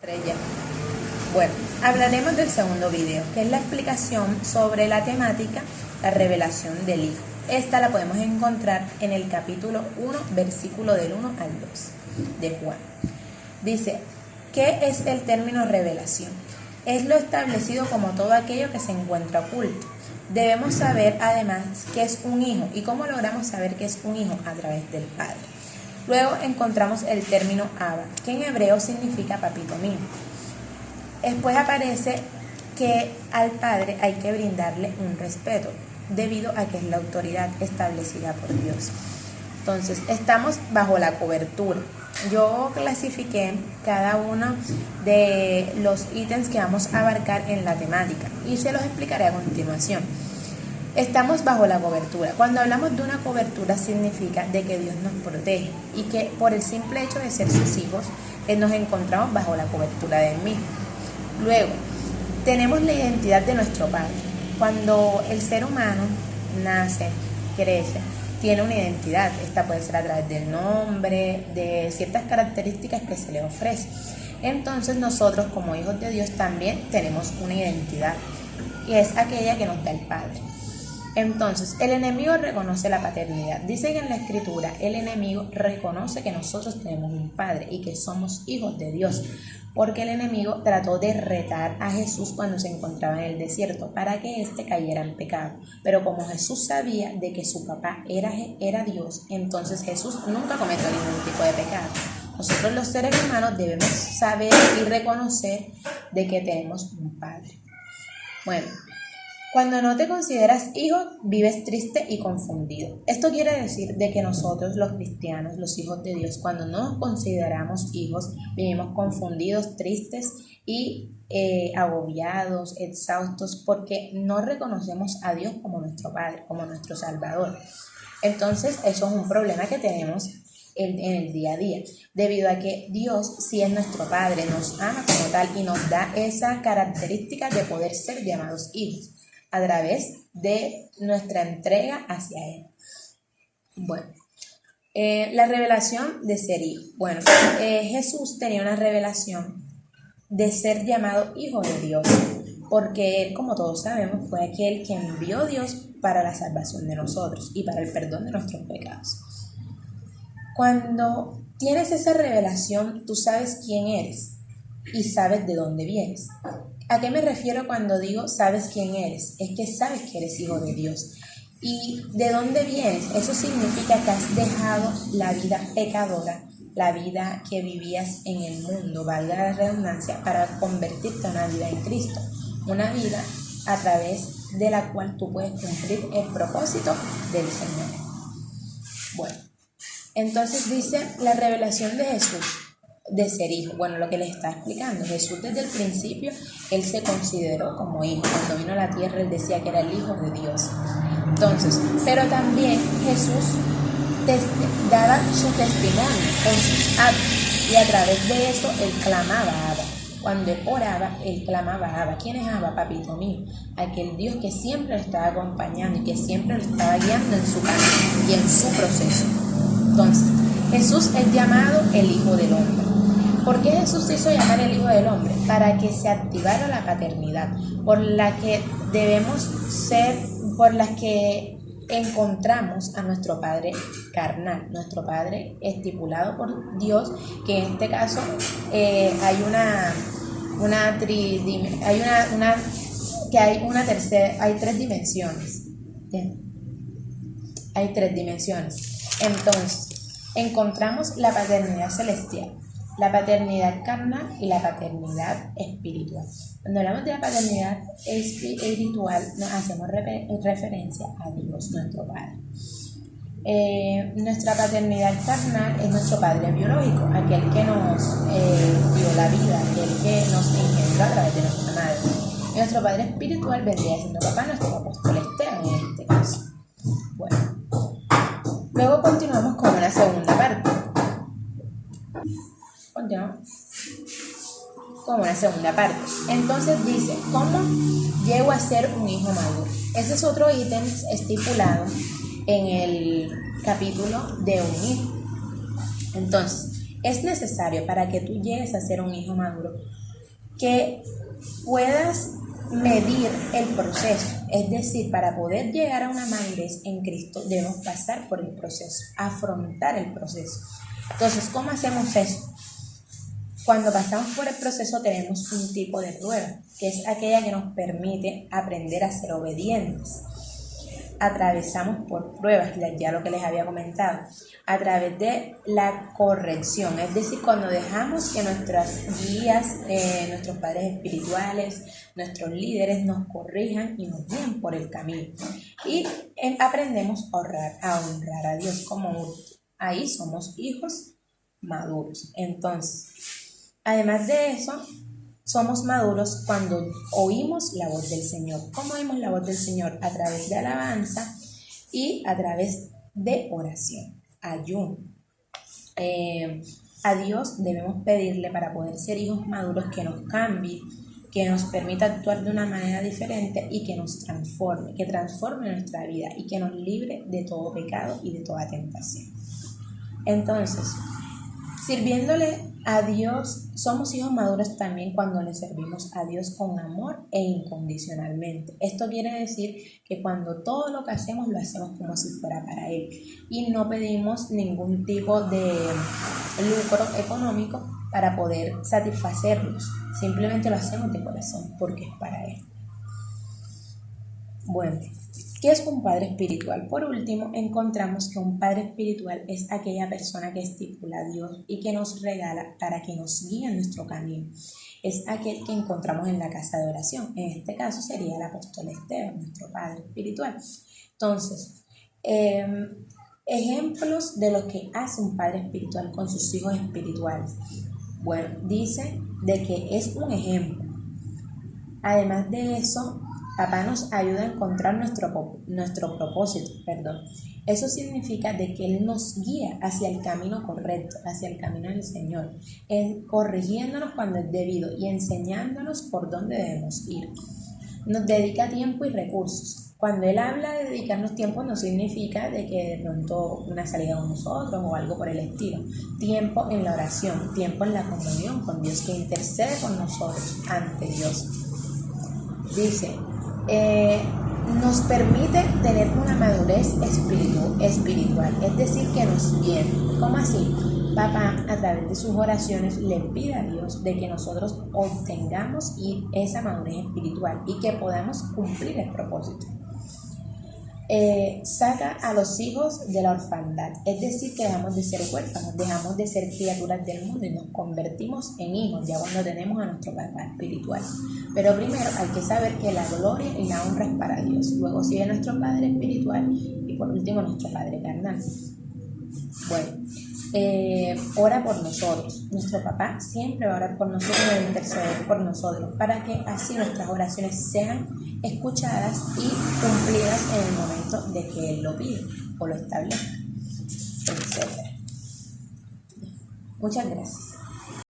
Estrella. Bueno, hablaremos del segundo video, que es la explicación sobre la temática, la revelación del Hijo. Esta la podemos encontrar en el capítulo 1, versículo del 1 al 2 de Juan. Dice, ¿qué es el término revelación? Es lo establecido como todo aquello que se encuentra oculto. Debemos saber además qué es un hijo y cómo logramos saber qué es un hijo a través del Padre. Luego encontramos el término Abba, que en hebreo significa papito mío. Después aparece que al Padre hay que brindarle un respeto, debido a que es la autoridad establecida por Dios. Entonces, estamos bajo la cobertura. Yo clasifiqué cada uno de los ítems que vamos a abarcar en la temática y se los explicaré a continuación. Estamos bajo la cobertura. Cuando hablamos de una cobertura significa de que Dios nos protege y que por el simple hecho de ser sus hijos, nos encontramos bajo la cobertura del mismo. Luego, tenemos la identidad de nuestro Padre. Cuando el ser humano nace, crece, tiene una identidad. Esta puede ser a través del nombre, de ciertas características que se le ofrece. Entonces nosotros como hijos de Dios también tenemos una identidad y es aquella que nos da el Padre. Entonces, el enemigo reconoce la paternidad. Dice que en la Escritura el enemigo reconoce que nosotros tenemos un Padre y que somos hijos de Dios, porque el enemigo trató de retar a Jesús cuando se encontraba en el desierto para que éste cayera en pecado. Pero como Jesús sabía de que su papá era Dios, entonces Jesús nunca cometió ningún tipo de pecado. Nosotros los seres humanos debemos saber y reconocer de que tenemos un Padre. Bueno, cuando no te consideras hijo, vives triste y confundido. Esto quiere decir de que nosotros los cristianos, los hijos de Dios, cuando no nos consideramos hijos, vivimos confundidos, tristes y agobiados, exhaustos, porque no reconocemos a Dios como nuestro Padre, como nuestro Salvador. Entonces, eso es un problema que tenemos en el día a día, debido a que Dios sí es nuestro Padre, nos ama como tal y nos da esa característica de poder ser llamados hijos a través de nuestra entrega hacia Él. Bueno, la revelación de ser hijo. Bueno, Jesús tenía una revelación de ser llamado hijo de Dios, porque Él, como todos sabemos, fue aquel que envió Dios para la salvación de nosotros y para el perdón de nuestros pecados. Cuando tienes esa revelación, tú sabes quién eres y sabes de dónde vienes. ¿A qué me refiero cuando digo sabes quién eres? Es que sabes que eres hijo de Dios. ¿Y de dónde vienes? Eso significa que has dejado la vida pecadora, la vida que vivías en el mundo, valga la redundancia, para convertirte en una vida en Cristo. Una vida a través de la cual tú puedes cumplir el propósito del Señor. Bueno, entonces dice la revelación de Jesús de ser hijo. Bueno, lo que les está explicando, Jesús desde el principio, Él se consideró como hijo. Cuando vino a la tierra, Él decía que era el Hijo de Dios. Entonces, pero también Jesús daba su testimonio con sus actos y a través de eso Él clamaba a Abba. Cuando Él oraba, Él clamaba a Abba. ¿Quién es Abba, papito mío? Aquel Dios que siempre lo estaba acompañando y que siempre lo estaba guiando en su camino y en su proceso. Entonces, Jesús es llamado el Hijo del Hombre. ¿Por qué Jesús se hizo llamar el Hijo del Hombre? Para que se activara la paternidad, por la que debemos ser, por la que encontramos a nuestro Padre carnal, nuestro Padre estipulado por Dios, que en este caso hay tres dimensiones. ¿Bien? Hay tres dimensiones. Entonces, encontramos la paternidad celestial, la paternidad carnal y la paternidad espiritual. Cuando hablamos de la paternidad espiritual, nos hacemos referencia a Dios, nuestro Padre. Nuestra paternidad carnal es nuestro Padre biológico, aquel que nos dio la vida, aquel que nos engendró a través de nuestra madre. Y nuestro Padre espiritual vendría siendo papá, nuestro apóstol Esteban en este caso. Bueno, luego continuamos con una segunda parte. Entonces dice, ¿cómo llego a ser un hijo maduro? Ese es otro ítem estipulado en el capítulo de un hijo. Entonces, Es necesario para que tú llegues a ser un hijo maduro que puedas medir el proceso. Es decir, para poder llegar a una madurez en Cristo debemos pasar por el proceso, afrontar el proceso. Entonces, ¿cómo hacemos eso? Cuando pasamos por el proceso tenemos un tipo de prueba, que es aquella que nos permite aprender a ser obedientes. Atravesamos por pruebas, ya lo que les había comentado, a través de la corrección, es decir, cuando dejamos que nuestras guías, nuestros padres espirituales, nuestros líderes nos corrijan y nos guíen por el camino. Y aprendemos a honrar a Dios como único. Ahí somos hijos maduros. Entonces, además de eso, somos maduros cuando oímos la voz del Señor. ¿Cómo oímos la voz del Señor? A través de alabanza y a través de oración, ayuno. A Dios debemos pedirle para poder ser hijos maduros que nos cambie, que nos permita actuar de una manera diferente y que nos transforme, que transforme nuestra vida y que nos libre de todo pecado y de toda tentación. Entonces, sirviéndole a Dios, somos hijos maduros también cuando le servimos a Dios con amor e incondicionalmente. Esto quiere decir que cuando todo lo que hacemos lo hacemos como si fuera para Él y no pedimos ningún tipo de lucro económico para poder satisfacerlos. Simplemente lo hacemos de corazón porque es para Él. Bueno, ¿qué es un padre espiritual? Por último, encontramos que un padre espiritual es aquella persona que estipula a Dios y que nos regala para que nos guíe en nuestro camino. Es aquel que encontramos en la casa de oración. En este caso sería el apóstol Esteban, nuestro padre espiritual. Entonces, ejemplos de lo que hace un padre espiritual con sus hijos espirituales. Bueno, dice de que es un ejemplo. Además de eso, papá nos ayuda a encontrar nuestro propósito. Eso significa de que Él nos guía hacia el camino correcto, hacia el camino del Señor, corrigiéndonos cuando es debido y enseñándonos por dónde debemos ir. Nos dedica tiempo y recursos. Cuando Él habla de dedicarnos tiempo no significa de que de pronto una salida con nosotros o algo por el estilo. Tiempo en la oración, tiempo en la comunión con Dios, que intercede con nosotros ante Dios. Dice, nos permite tener una madurez espiritual, es decir, que nos viene. ¿Cómo así? Papá, a través de sus oraciones, le pide a Dios de que nosotros obtengamos esa madurez espiritual y que podamos cumplir el propósito. Saca a los hijos de la orfandad, es decir, que dejamos de ser huérfanos, dejamos de ser criaturas del mundo y nos convertimos en hijos ya cuando tenemos a nuestro papá espiritual. Pero primero hay que saber que la gloria y la honra es para Dios, luego sigue nuestro Padre espiritual y por último nuestro Padre carnal. Bueno, ora por nosotros. Nuestro papá siempre va a orar por nosotros y va a interceder por nosotros para que así nuestras oraciones sean escuchadas y cumplidas en el momento de que Él lo pide o lo establezca, etc. Muchas gracias.